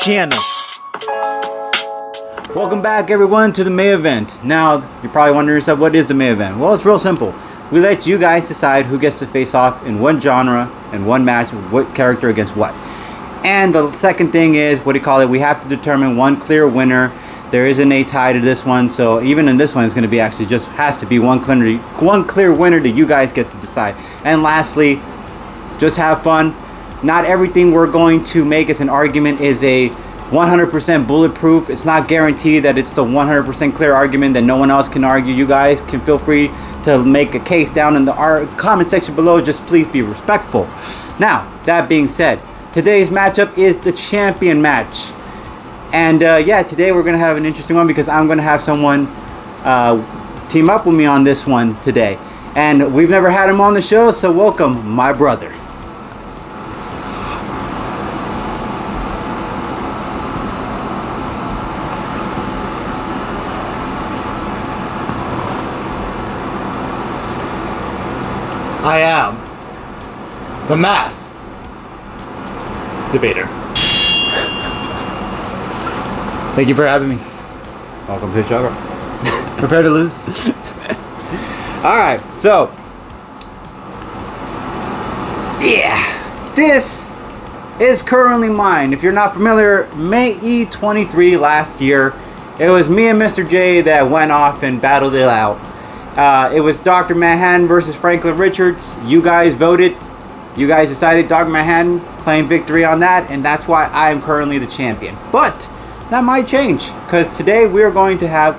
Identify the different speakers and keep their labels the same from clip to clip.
Speaker 1: channel.
Speaker 2: Welcome back, everyone, to the main event. Now, you're probably wondering yourself, what is the main event? Well, it's real simple. We let you guys decide who gets to face off in one genre and one match, what character against what. And the second thing is, we have to determine one clear winner. There isn't a tie to this one, so even in this one, it's going to be actually just has to be one clear winner that you guys get to decide. And lastly, just have fun. Not everything we're going to make as an argument is a 100% bulletproof. It's not guaranteed that it's the 100% clear argument that no one else can argue. You guys can feel free to make a case down in the comment section below. Just please be respectful. Now, that being said, today's matchup is the champion match. And yeah, today we're going to have an interesting one because I'm going to have someone team up with me on this one today. And we've never had him on the show, so welcome, my brother.
Speaker 1: I am the mass debater. Thank you for having me.
Speaker 2: Welcome to the show. Prepare to lose. Alright, so yeah, this is currently mine. If you're not familiar, May E23 last year, it was me and Mr. J that went off and battled it out. It was Dr. Manhattan versus Franklin Richards. You guys voted. You guys decided Dr. Manhattan claimed victory on that, and that's why I am currently the champion. But that might change, because today we are going to have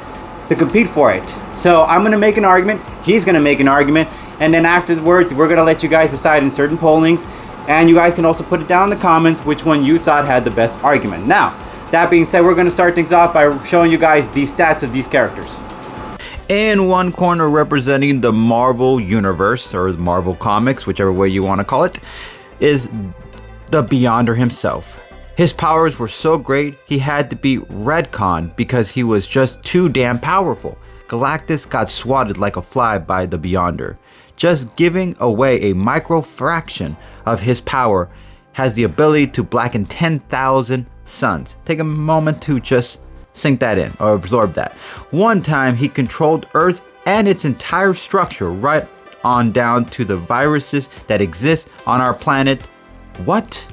Speaker 2: to compete for it. So I'm going to make an argument, he's going to make an argument, and then afterwards we're going to let you guys decide in certain pollings, and you guys can also put it down in the comments which one you thought had the best argument. Now, that being said, we're going to start things off by showing you guys the stats of these characters. In one corner, representing the Marvel Universe, or Marvel Comics, whichever way you want to call it, is the Beyonder himself. His powers were so great, he had to be retconned because he was just too damn powerful. Galactus got swatted like a fly by the Beyonder. Just giving away a micro fraction of his power has the ability to blacken 10,000 suns. Take a moment to just sink that in, or absorb that. One time he controlled Earth and its entire structure, right on down to the viruses that exist on our planet. What?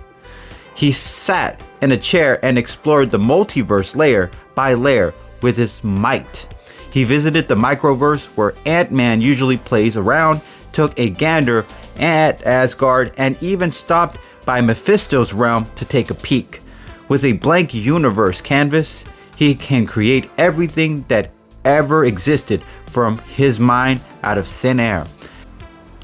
Speaker 2: He sat in a chair and explored the multiverse layer by layer with his might. He visited the microverse where Ant-Man usually plays around, took a gander at Asgard, and even stopped by Mephisto's realm to take a peek. With a blank universe canvas, he can create everything that ever existed from his mind out of thin air.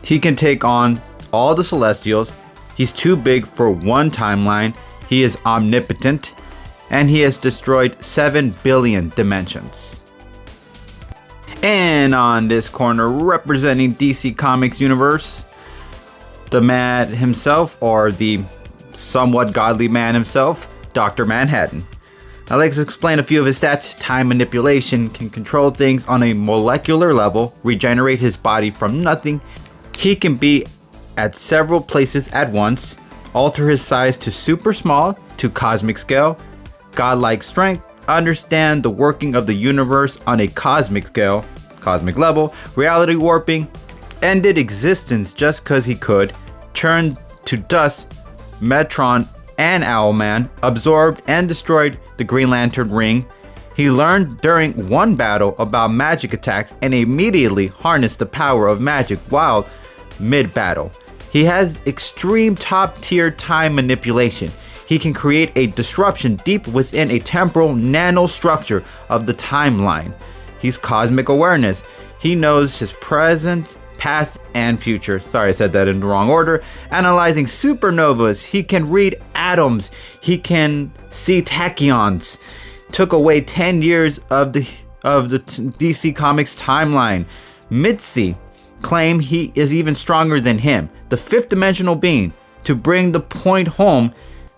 Speaker 2: He can take on all the Celestials. He's too big for one timeline. He is omnipotent, and he has destroyed 7 billion dimensions. And on this corner, representing DC Comics universe, the man himself, or the somewhat godly man himself, Dr. Manhattan. Now let's explain a few of his stats. Time manipulation, can control things on a molecular level, regenerate his body from nothing. He can be at several places at once, alter his size to super small, to cosmic scale, godlike strength, understand the working of the universe on a cosmic scale, cosmic level, reality warping, ended existence just cause he could, turned to dust, Metron and Owlman, absorbed and destroyed the Green Lantern ring. He learned during one battle about magic attacks and immediately harnessed the power of magic while mid-battle. He has extreme top-tier time manipulation. He can create a disruption deep within a temporal nanostructure of the timeline. He's cosmic awareness. He knows his present, past, and future. Sorry, I said that in the wrong order. Analyzing supernovas. He can read atoms. He can see tachyons. Took away 10 years of the DC Comics timeline. Mitzi claim he is even stronger than him, the fifth dimensional being. To bring the point home,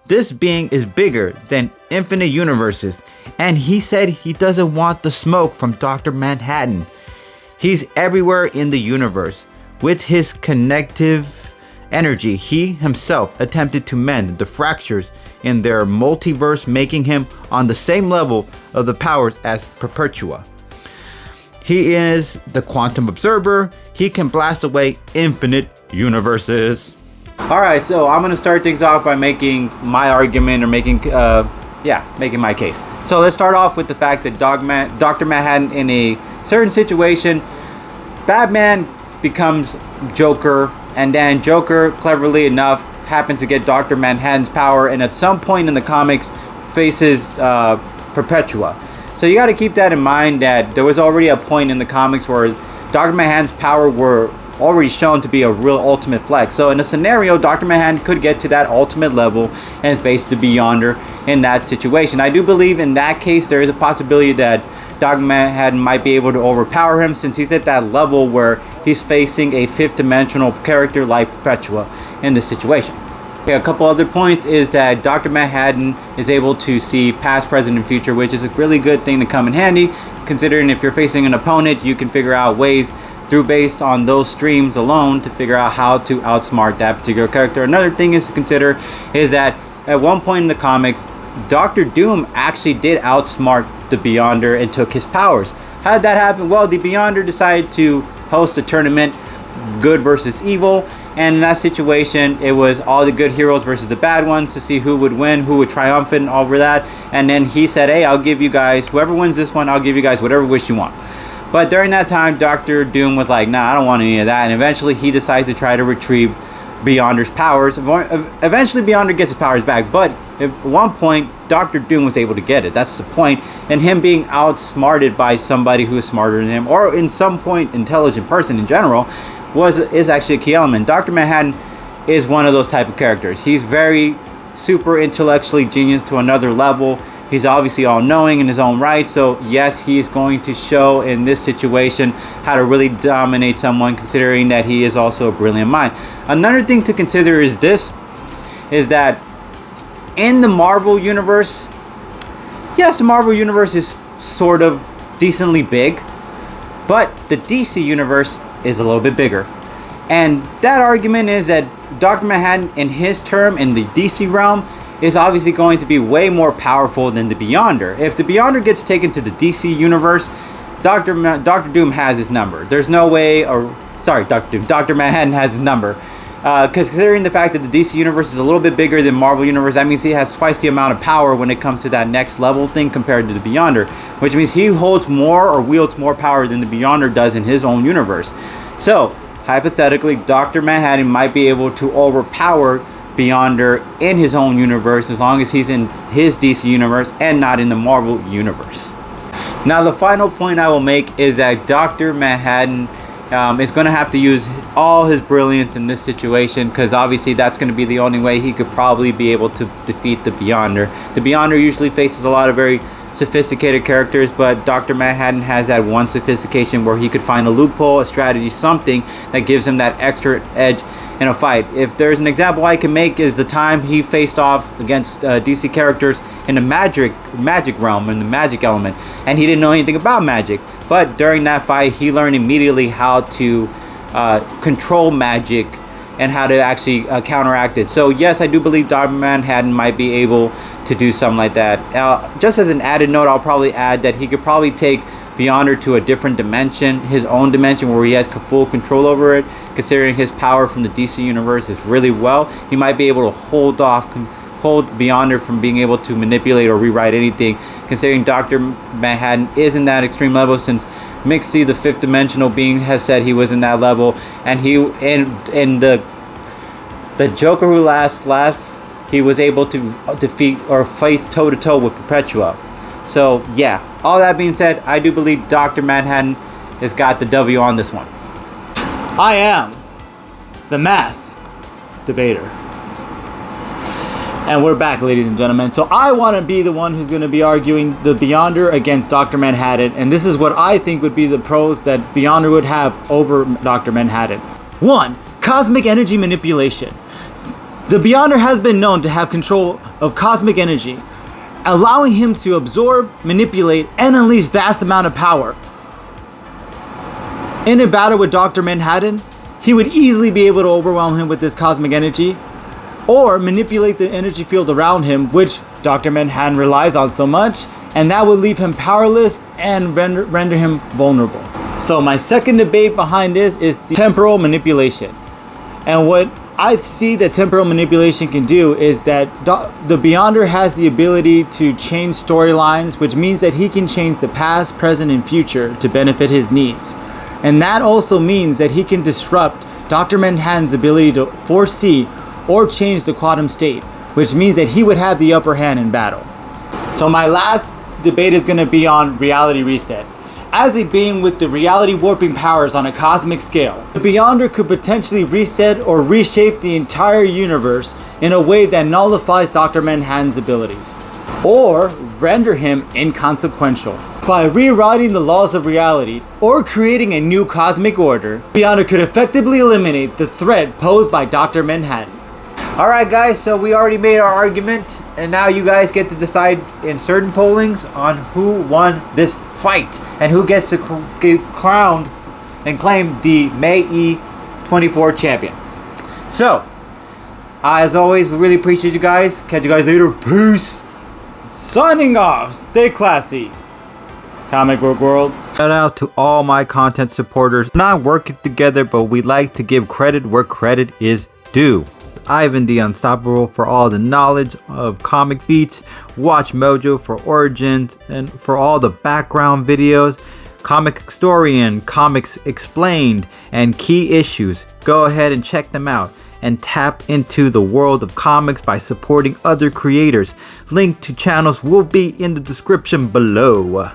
Speaker 2: this being is bigger than infinite universes, and he said he doesn't want the smoke from Dr. Manhattan. He's everywhere in the universe. With his connective energy, he himself attempted to mend the fractures in their multiverse, making him on the same level of the powers as Perpetua. He is the quantum observer. He can blast away infinite universes. Alright, so I'm going to start things off by making my argument, or making my case. So let's start off with the fact that Dr. Manhattan, in a certain situation, Batman becomes Joker, and then Joker, cleverly enough, happens to get Dr. Manhattan's power, and at some point in the comics faces Perpetua. So you got to keep that in mind, that there was already a point in the comics where Dr. Manhattan's power were already shown to be a real ultimate flex. So in a scenario, Dr. Manhattan could get to that ultimate level and face the Beyonder in that situation. I do believe in that case there is a possibility that Dr. Manhattan might be able to overpower him, since he's at that level where he's facing a fifth dimensional character like Perpetua in this situation. Okay, a couple other points is that Dr. Manhattan is able to see past, present, and future, which is a really good thing to come in handy, considering if you're facing an opponent, you can figure out ways through based on those streams alone to figure out how to outsmart that particular character. Another thing is to consider is that at one point in the comics, Doctor Doom actually did outsmart the Beyonder and took his powers. How did that happen? Well, the Beyonder decided to host a tournament, good versus evil, and in that situation it was all the good heroes versus the bad ones to see who would win, who would triumphant over that. And then he said, hey, I'll give you guys, whoever wins this one, I'll give you guys whatever wish you want. But during that time, Doctor Doom was like, nah, I don't want any of that, and eventually he decides to try to retrieve Beyonder's powers. Eventually Beyonder gets his powers back, but at one point Doctor Doom was able to get it. That's the point. And him being outsmarted by somebody who is smarter than him, or in some point intelligent person in general, is actually a key element. Dr. Manhattan is one of those type of characters. He's very super intellectually genius to another level. He's obviously all-knowing in his own right, so yes, he's going to show in this situation how to really dominate someone, considering that he is also a brilliant mind. Another thing to consider is that in the Marvel Universe, yes, the Marvel Universe is sort of decently big, but the DC Universe is a little bit bigger. And that argument is that Dr. Manhattan, in his term, in the DC realm, is obviously going to be way more powerful than the Beyonder. If the Beyonder gets taken to the DC Universe, Dr. Doom has his number. There's no way, Dr. Manhattan has his number. Considering the fact that the DC Universe is a little bit bigger than Marvel Universe, that means he has twice the amount of power when it comes to that next level thing compared to the Beyonder, which means he holds more or wields more power than the Beyonder does in his own universe. So, hypothetically, Dr. Manhattan might be able to overpower Beyonder in his own universe, as long as he's in his DC universe and not in the Marvel universe. Now, the final point I will make is that Dr. Manhattan is going to have to use all his brilliance in this situation, because obviously that's going to be the only way he could probably be able to defeat the Beyonder. The Beyonder usually faces a lot of very sophisticated characters, but Dr. Manhattan has that one sophistication where he could find a loophole, a strategy, something that gives him that extra edge in a fight. If there's an example I can make, is the time he faced off against DC characters in the magic realm, in the magic element, and he didn't know anything about magic. But during that fight, he learned immediately how to control magic and how to actually counteract it. So yes, I do believe Dr. Manhattan might be able to do something like that. Just as an added note, I'll probably add that he could probably take Beyonder to a different dimension, his own dimension, where he has full control over it. Considering his power from the DC universe is really well, he might be able to hold Beyonder from being able to manipulate or rewrite anything. Considering Dr. Manhattan is in that extreme level, since Mixie, the fifth dimensional being, has said he was in that level, and the Joker who laughs, he was able to defeat or face toe-to-toe with Perpetua. So yeah, all that being said, I do believe Dr. Manhattan has got the W on this one.
Speaker 1: I am the mass debater. And we're back, ladies and gentlemen. So I want to be the one who's going to be arguing the Beyonder against Dr. Manhattan. And this is what I think would be the pros that Beyonder would have over Dr. Manhattan. 1. Cosmic energy manipulation. The Beyonder has been known to have control of cosmic energy, allowing him to absorb, manipulate, and unleash vast amount of power. In a battle with Dr. Manhattan, he would easily be able to overwhelm him with this cosmic energy, or manipulate the energy field around him, which Dr. Manhattan relies on so much, and that would leave him powerless and render him vulnerable. So my second debate behind this is the temporal manipulation. And what I see that temporal manipulation can do is that the Beyonder has the ability to change storylines, which means that he can change the past, present, and future to benefit his needs. And that also means that he can disrupt Dr. Manhattan's ability to foresee or change the quantum state, which means that he would have the upper hand in battle. So my last debate is going to be on reality reset. As a being with the reality warping powers on a cosmic scale, the Beyonder could potentially reset or reshape the entire universe in a way that nullifies Dr. Manhattan's abilities, or render him inconsequential. By rewriting the laws of reality or creating a new cosmic order, Beyonder could effectively eliminate the threat posed by Dr. Manhattan.
Speaker 2: Alright guys, so we already made our argument, and now you guys get to decide in certain pollings on who won this fight and who gets to get crowned and claim the May E24 champion. So, as always, we really appreciate you guys. Catch you guys later. Peace.
Speaker 1: Signing off. Stay classy. Comic Book World.
Speaker 2: Shout out to all my content supporters. We're not working together, but we like to give credit where credit is due. Ivan the Unstoppable for all the knowledge of comic feats, Watch Mojo for origins and for all the background videos, Comic Historian, Comics Explained, and key issues. Go ahead and check them out and tap into the world of comics by supporting other creators. Link to channels will be in the description below.